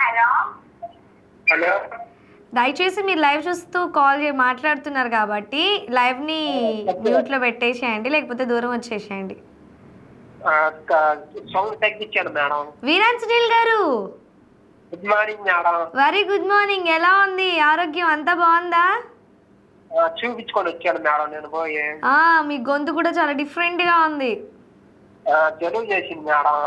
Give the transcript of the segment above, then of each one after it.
Hello. దయచేసి మీరు live చూస్తూ మాట్లాడుతున్నారు కాబట్టి లైవ్ని మ్యూట్లో పెట్టేసేయండి, లేకపోతే దూరం వచ్చేసేయండి. సౌండ్ తగ్గించాను మేడం. వీరాంజనేయులు గారు good morning madam. Very good morning. ఎలా ఉంది ఆరోగ్యం? అంతా బాగుందా? చూపించుకొని వచ్చాను మేడం నేను పోయి. మీ గొంతు కూడా చాలా డిఫరెంట్ గా ఉంది. జలుబు చేసింది మేడం.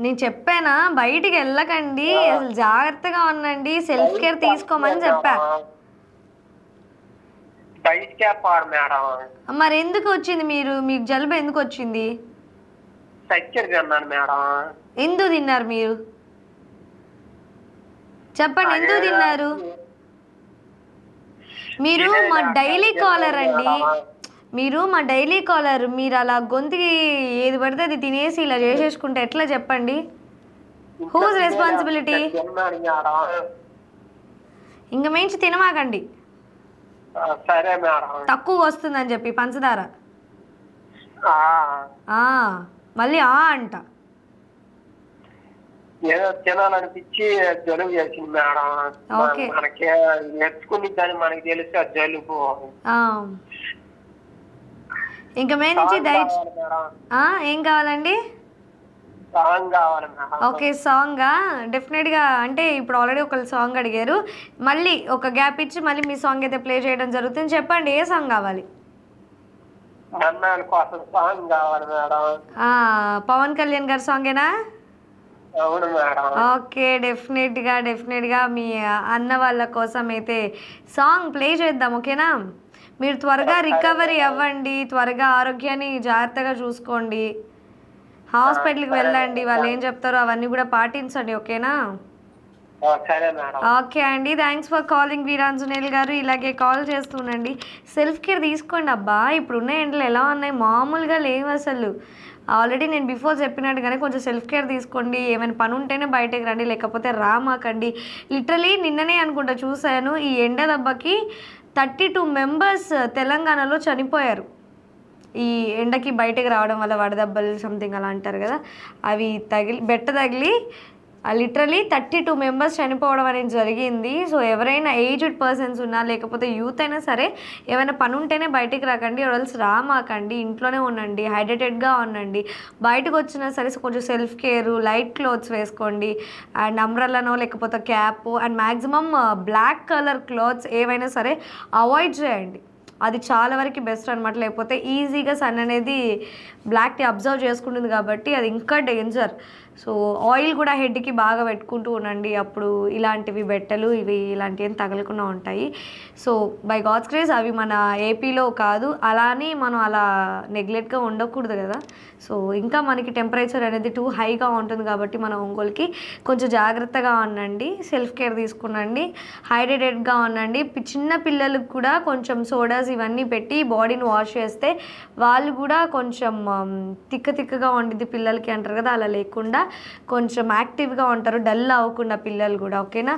నేను చెప్పానా బయటికి వెళ్ళకండి, అసలు జాగ్రత్తగా ఉండండి, సెల్ఫ్ కేర్ తీసుకోమని చెప్పా. బయటికే పాడు మేడం. మరి ఎందుకు వచ్చింది మీకు జలుబు ఎందుకు వచ్చింది? చక్కెర తిన్నాను మేడం. ఎందుకు తిన్నారు మీరు? చెప్పండి, ఎందుకు తిన్నారు? మీరు మా డైలీ కాలర్ అండి, మీరు మా డైలీ కాలర్. మీరు అలా గొంతుకి ఏది పడితే అది తినేసి ఇలా చేసేసుకుంటే ఎట్లా చెప్పండి? Whose responsibility? ఇంక మించి తినమాకండి, సరే మేడం. తక్కువ వస్తుందని చెప్పి పంచదార. మళ్ళీ అంట ఏదో తినాలనిపించి జలుబు చేసింది మేడం. మనకి నేర్చుకుని దాన్ని మనకి తెలిసి ఆ జలుబు. ఇంకా మే నుంచి ఏం కావాలండి? సాంగ్ కావాలి మేడం. ఓకే, సాంగా? డెఫినెట్గా. అంటే ఇప్పుడు ఆల్రెడీ ఒకళ్ళు సాంగ్ అడిగారు, మళ్ళీ ఒక గ్యాప్ ఇచ్చి మళ్ళీ మీ సాంగ్ అయితే ప్లే చేయడం జరుగుతుంది. చెప్పండి, ఏ సాంగ్ కావాలి? అన్నాని కోసం సాంగ్ కావాలి మేడం. పవన్ కళ్యాణ్ గారి సాంగేనా? అవును మేడం. ఓకే, డెఫినెట్గా మీ అన్న వాళ్ళ కోసం అయితే సాంగ్ ప్లే చేద్దాం, ఓకేనా? మీరు త్వరగా రికవరీ అవ్వండి, త్వరగా ఆరోగ్యాన్ని జాగ్రత్తగా చూసుకోండి, హాస్పిటల్కి వెళ్ళండి, వాళ్ళు ఏం చెప్తారో అవన్నీ కూడా పాటించండి, ఓకేనా? ఓకే అండి, థ్యాంక్స్ ఫర్ కాలింగ్ వీరాంజనేయులు గారు. ఇలాగే కాల్ చేస్తుండండి, సెల్ఫ్ కేర్ తీసుకోండి. అబ్బా, ఇప్పుడున్న ఎండలు ఎలా ఉన్నాయి, మామూలుగా లేవు అసలు. ఆల్రెడీ నేను బిఫోర్ చెప్పినట్టుగానే కొంచెం సెల్ఫ్ కేర్ తీసుకోండి. ఏమైనా పని ఉంటేనే బయటకు రండి, లేకపోతే రామాకండి. లిటరలీ నిన్ననే అనుకుంటా చూశాను, ఈ ఎండ దెబ్బకి 32 మెంబర్స్ తెలంగాణలో చనిపోయారు. ఈ ఎండకి బయటకు రావడం వల్ల వడదెబ్బలు సంథింగ్ అలా అంటారు కదా, అవి బెట్ట తగిలి లిటరలీ 32 మెంబర్స్ చనిపోవడం అనేది జరిగింది. సో ఎవరైనా ఏజ్డ్ పర్సన్స్ ఉన్నా, లేకపోతే యూత్ అయినా సరే, ఏమైనా పని ఉంటేనే బయటికి రాకండి, ఆర్ఎల్స్ రామాకండి, ఇంట్లోనే ఉండండి, హైడ్రేటెడ్గా ఉండండి. బయటకు వచ్చినా సరే కొంచెం సెల్ఫ్ కేరు, లైట్ క్లోత్స్ వేసుకోండి, అండ్ అంబ్రెల్లానో లేకపోతే cap, and maximum black colour clothes ఏవైనా సరే అవాయిడ్ చేయండి. అది చాలా వరకు బెస్ట్ అనమాట. లేకపోతే ఈజీగా సన్ అనేది బ్లాక్ని అబ్జర్వ్ చేసుకుంటుంది కాబట్టి అది ఇంకా డేంజర్. సో ఆయిల్ కూడా హెడ్కి బాగా పెట్టుకుంటూ ఉండండి, అప్పుడు ఇలాంటివి బెట్టలు ఇలాంటివి ఏం తగలకుండా ఉంటాయి. సో బై గాడ్స్ గ్రేస్ అవి మన ఏపీలో కాదు, అలానే మనం అలా నెగ్లెక్ట్గా ఉండకూడదు కదా. సో ఇంకా మనకి టెంపరేచర్ అనేది టూ హైగా ఉంటుంది కాబట్టి మన ఒంగోలుకి కొంచెం జాగ్రత్తగా ఉండండి, సెల్ఫ్ కేర్ తీసుకునండి, హైడ్రేటెడ్గా ఉండండి. చిన్న పిల్లలకు కూడా కొంచెం సోడాస్ ఇవన్నీ పెట్టి బాడీని వాష్ చేస్తే వాళ్ళు కూడా కొంచెం తిక్కగా ఉండిద్ది పిల్లలకి అంటారు కదా, అలా లేకుండా కొంచెం యాక్టివ్గా ఉంటారు, డల్ అవ్వకుండా పిల్లలు కూడా, ఓకేనా?